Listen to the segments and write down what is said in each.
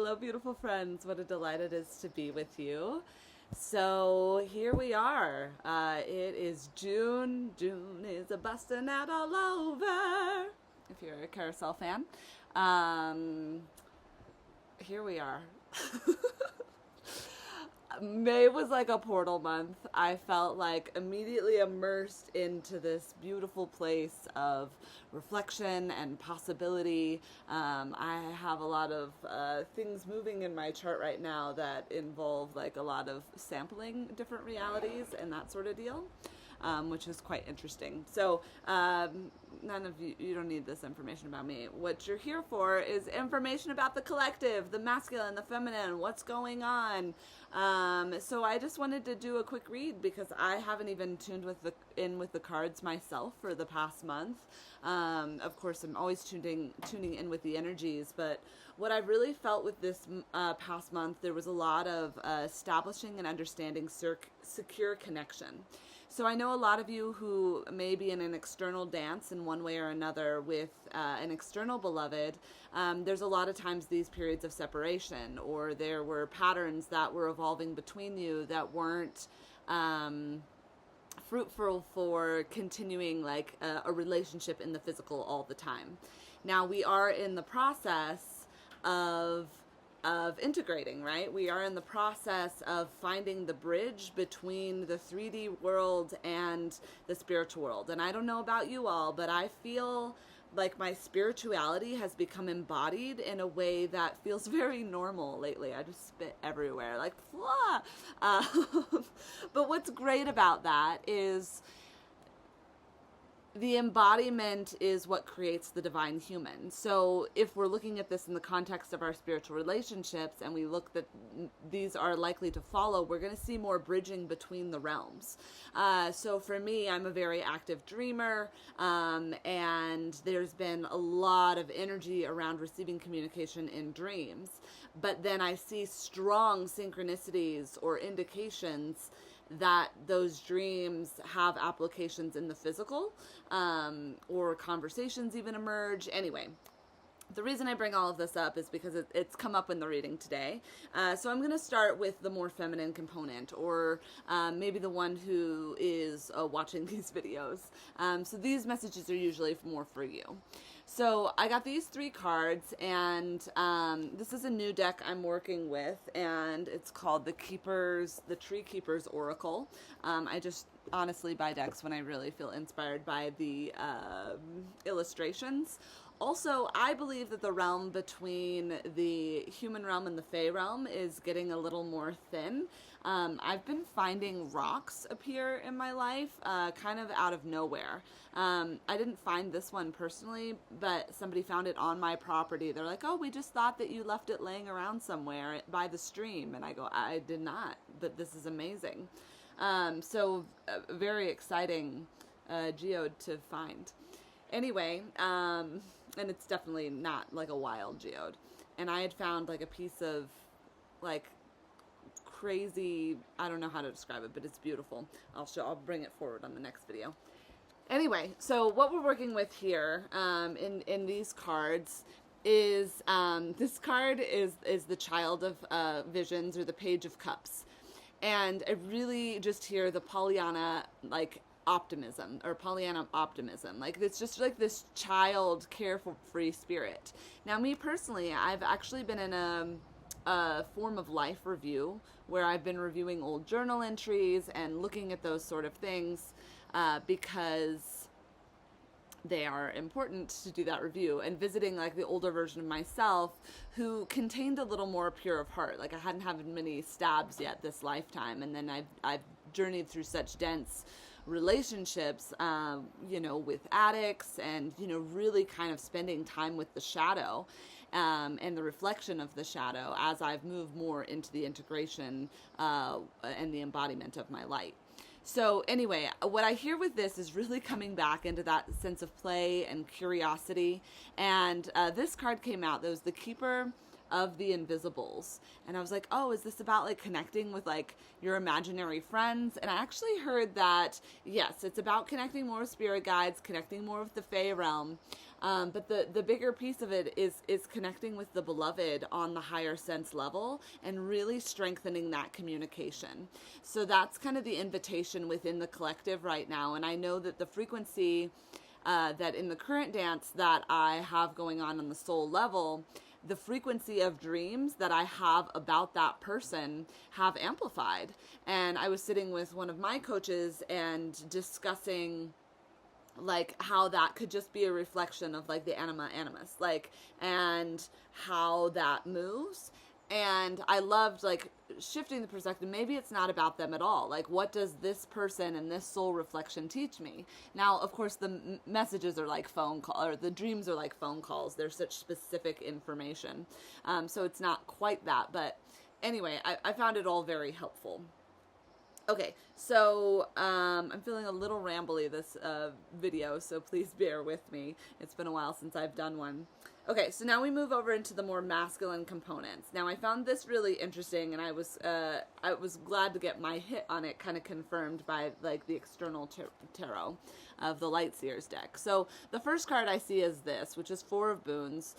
Hello, beautiful friends. What a delight it is to be with you. So here we are. It is June. June is a bustin' out all over. If you're a carousel fan. Here we are. May was like a portal month. I felt like immediately immersed into this beautiful place of reflection and possibility. I have a lot of things moving in my chart right now that involve like a lot of sampling different realities and that sort of deal. Which is quite interesting. So none of you don't need this information about me. What you're here for is information about the collective, the masculine, the feminine, what's going on. So I just wanted to do a quick read because I haven't even tuned in with the cards myself for the past month. Of course, I'm always tuning in with the energies, but what I really felt with this past month, there was a lot of establishing and understanding secure connection. So I know a lot of you who may be in an external dance in one way or another with an external beloved. There's a lot of times these periods of separation, or there were patterns that were evolving between you that weren't fruitful for continuing like a relationship in the physical all the time. Now we are in the process of integrating, right? We are in the process of finding the bridge between the 3D world and the spiritual world. And I don't know about you all, but I feel like my spirituality has become embodied in a way that feels very normal lately. I just spit everywhere, like, blah. But what's great about that is the embodiment is what creates the divine human. So if we're looking at this in the context of our spiritual relationships and we look that these are likely to follow, we're going to see more bridging between the realms. So for me, I'm a very active dreamer, and there's been a lot of energy around receiving communication in dreams. But then I see strong synchronicities or indications that those dreams have applications in the physical, or conversations even emerge. Anyway, the reason I bring all of this up is because it's come up in the reading today. So I'm going to start with the more feminine component, or maybe the one who is watching these videos. So these messages are usually more for you. So I got these 3 cards, and this is a new deck I'm working with, and it's called the Tree Keeper's Oracle. I just honestly buy decks when I really feel inspired by the illustrations. Also, I believe that the realm between the human realm and the Fae realm is getting a little more thin. I've been finding rocks appear in my life, kind of out of nowhere. I didn't find this one personally, but somebody found it on my property. They're like, oh, we just thought that you left it laying around somewhere by the stream. And I go, I did not, but this is amazing. So very exciting geode to find. Anyway, and it's definitely not like a wild geode. And I had found like a piece of like crazy, I don't know how to describe it, but it's beautiful. I'll bring it forward on the next video. Anyway, so what we're working with here in these cards is this card is the Child of Visions, or the Page of Cups. And I really just hear the Pollyanna like optimism, or Pollyanna optimism. Like it's just like this child carefree spirit. Now me personally, I've actually been in a form of life review where I've been reviewing old journal entries and looking at those sort of things because they are important to do that review, and visiting like the older version of myself who contained a little more pure of heart. Like I hadn't had many stabs yet this lifetime, and then I've journeyed through such dense relationships, with addicts, and, really kind of spending time with the shadow, and the reflection of the shadow as I've moved more into the integration, and the embodiment of my light. So anyway, what I hear with this is really coming back into that sense of play and curiosity. And this card came out. That was the Keeper of the invisibles. And I was like, oh, is this about like connecting with like your imaginary friends? And I actually heard that, yes, it's about connecting more with spirit guides, connecting more with the Fae realm. But the bigger piece of it is connecting with the beloved on the higher sense level and really strengthening that communication. So that's kind of the invitation within the collective right now. And I know that the frequency that in the current dance that I have going on the soul level, the frequency of dreams that I have about that person have amplified. And I was sitting with one of my coaches and discussing like how that could just be a reflection of like the anima animus, like, and how that moves. And I loved like shifting the perspective. Maybe it's not about them at all. Like, what does this person and this soul reflection teach me? Now, of course, the messages are like phone call, or the dreams are like phone calls. They're such specific information. So it's not quite that. But anyway, I found it all very helpful. Okay, so I'm feeling a little rambly this video, so please bear with me. It's been a while since I've done one. Okay, so now we move over into the more masculine components. Now I found this really interesting, and I was glad to get my hit on it kind of confirmed by like the external tarot of the Lightseers deck. So the first card I see is this, which is Four of Boons,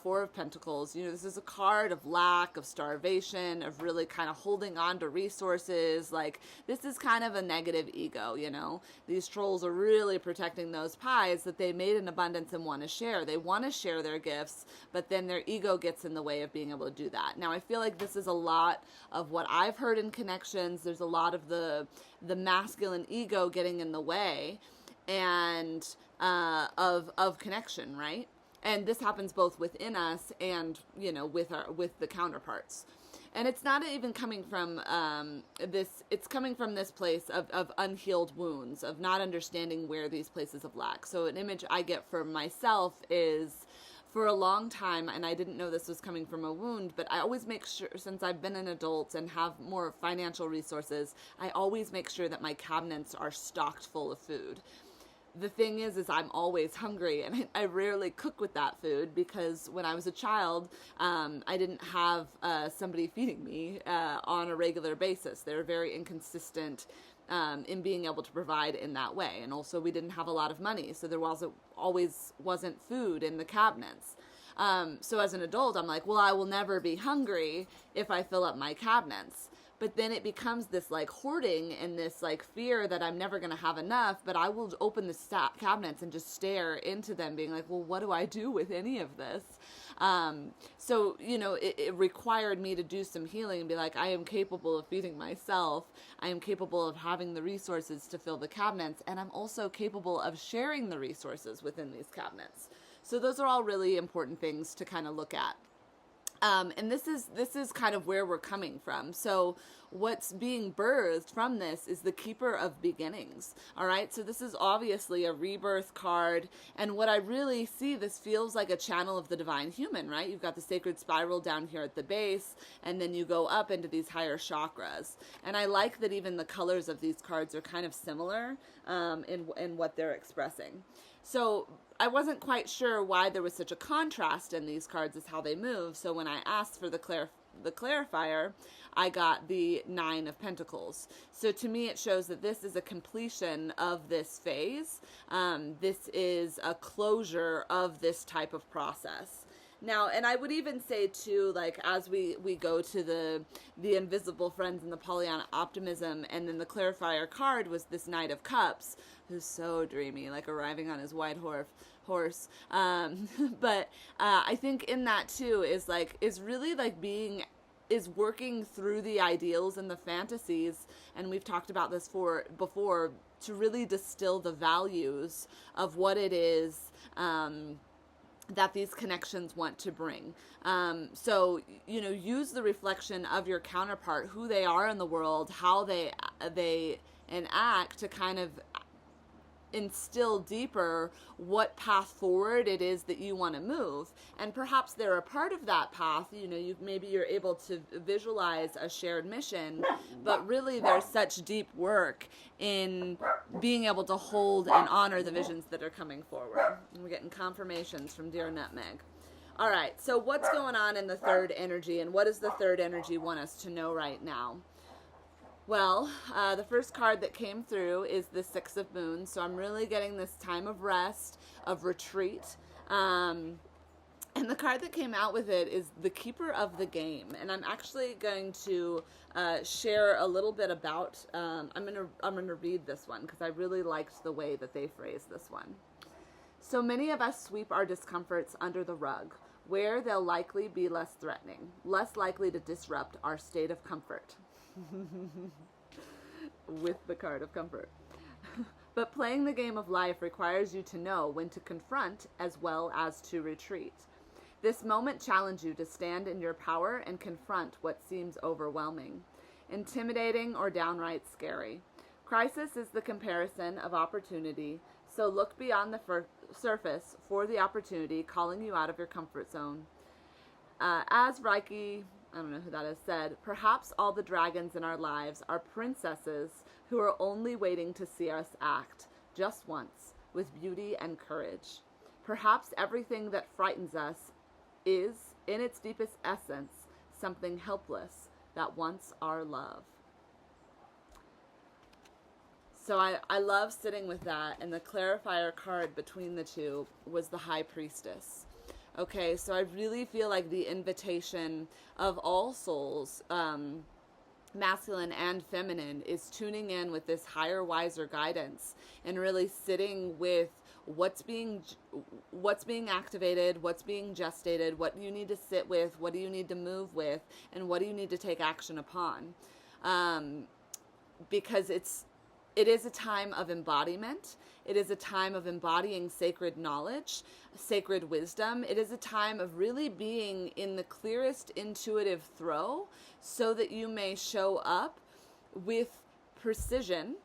Four of Pentacles. You know, this is a card of lack, of starvation, of really kind of holding on to resources. Like, this is kind of a negative ego, you know. These trolls are really protecting those pies that they made in abundance and want to share. They want to share their gifts, but then their ego gets in the way of being able to do that. Now, I feel like this is a lot of what I've heard in connections. There's a lot of the masculine ego getting in the way and of connection, right? And this happens both within us and, you know, with the counterparts. And it's not even coming from it's coming from this place of unhealed wounds, of not understanding where these places of lack. So an image I get for myself is, for a long time, and I didn't know this was coming from a wound, but I always make sure, since I've been an adult and have more financial resources, I always make sure that my cabinets are stocked full of food. The thing is I'm always hungry, and I rarely cook with that food because when I was a child, I didn't have somebody feeding me on a regular basis. They were very inconsistent in being able to provide in that way. And also we didn't have a lot of money, so there always wasn't food in the cabinets. So as an adult, I'm like, well, I will never be hungry if I fill up my cabinets. But then it becomes this like hoarding and this like fear that I'm never going to have enough, but I will open the cabinets and just stare into them being like, well, what do I do with any of this? So, you know, it required me to do some healing and be like, I am capable of feeding myself. I am capable of having the resources to fill the cabinets. And I'm also capable of sharing the resources within these cabinets. So those are all really important things to kind of look at. And this is kind of where we're coming from. So what's being birthed from this is the Keeper of Beginnings. All right. So this is obviously a rebirth card. And what I really see, this feels like a channel of the divine human, right? You've got the sacred spiral down here at the base, and then you go up into these higher chakras. And I like that even the colors of these cards are kind of similar, in what they're expressing. So I wasn't quite sure why there was such a contrast in these cards as how they move. So when I asked for the clarifier, I got the Nine of Pentacles. So to me, it shows that this is a completion of this phase. This is a closure of this type of process. Now, and I would even say too, like, as we go to the invisible friends and the Pollyanna optimism, and then the clarifier card was this Knight of Cups, who's so dreamy, like arriving on his white horse. But I think in that too is really like is working through the ideals and the fantasies, and we've talked about this before, to really distill the values of what it is that these connections want to bring. So, you know, use the reflection of your counterpart, who they are in the world, how they enact, to kind of instill deeper what path forward it is that you want to move. And perhaps they're a part of that path. You know, maybe you're able to visualize a shared mission, but really there's such deep work in being able to hold and honor the visions that are coming forward. And we're getting confirmations from Dear Nutmeg. All right, so what's going on in the third energy, and what does the third energy want us to know right now? Well, the first card that came through is the Six of Moons, so I'm really getting this time of rest, of retreat. And the card that came out with it is the Keeper of the Game, and I'm actually going to share a little bit about. I'm gonna read this one because I really liked the way that they phrased this one. So many of us sweep our discomforts under the rug, where they'll likely be less threatening, less likely to disrupt our state of comfort. With the card of comfort. But playing the game of life requires you to know when to confront as well as to retreat. This moment challenges you to stand in your power and confront what seems overwhelming, intimidating, or downright scary. Crisis is the comparison of opportunity, so look beyond the surface for the opportunity calling you out of your comfort zone. As Reiki, I don't know who that is, said, perhaps all the dragons in our lives are princesses who are only waiting to see us act, just once, with beauty and courage. Perhaps everything that frightens us is, in its deepest essence, something helpless that wants our love. So I love sitting with that, and the clarifier card between the two was the High Priestess. Okay, so I really feel like the invitation of all souls, masculine and feminine, is tuning in with this higher, wiser guidance and really sitting with what's being activated, what's being gestated, what you need to sit with, what do you need to move with, and what do you need to take action upon. Because it is a time of embodiment. It is a time of embodying sacred knowledge, sacred wisdom. It is a time of really being in the clearest intuitive throw so that you may show up with precision.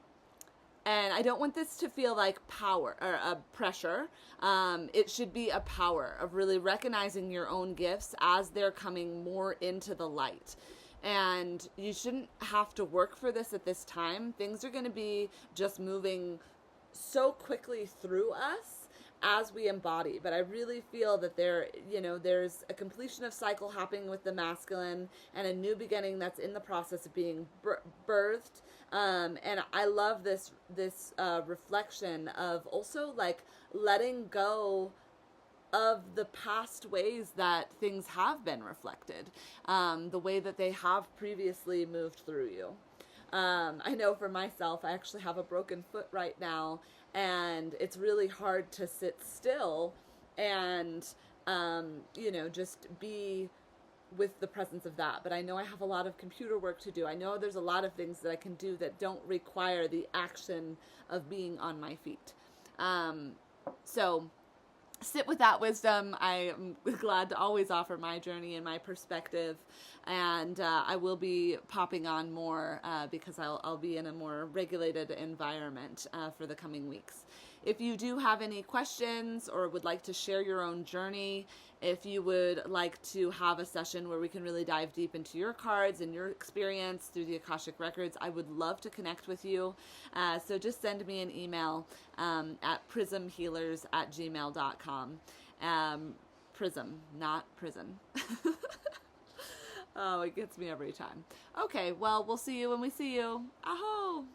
And I don't want this to feel like power or pressure. It should be a power of really recognizing your own gifts as they're coming more into the light. And you shouldn't have to work for this at this time. Things are going to be just moving so quickly through us as we embody. But I really feel that there's a completion of cycle happening with the masculine and a new beginning that's in the process of being birthed. And I love this reflection of also like letting go of the past ways that things have been reflected, the way that they have previously moved through you. I know for myself, I actually have a broken foot right now, and it's really hard to sit still and, just be with the presence of that. But I know I have a lot of computer work to do. I know there's a lot of things that I can do that don't require the action of being on my feet. So sit with that wisdom. I am glad to always offer my journey and my perspective, and I will be popping on more because I'll be in a more regulated environment for the coming weeks. If you do have any questions or would like to share your own journey, if you would like to have a session where we can really dive deep into your cards and your experience through the Akashic Records, I would love to connect with you. So just send me an email at prismhealers@gmail.com. Prism, not prison. Oh, it gets me every time. Okay, well, we'll see you when we see you. Aho!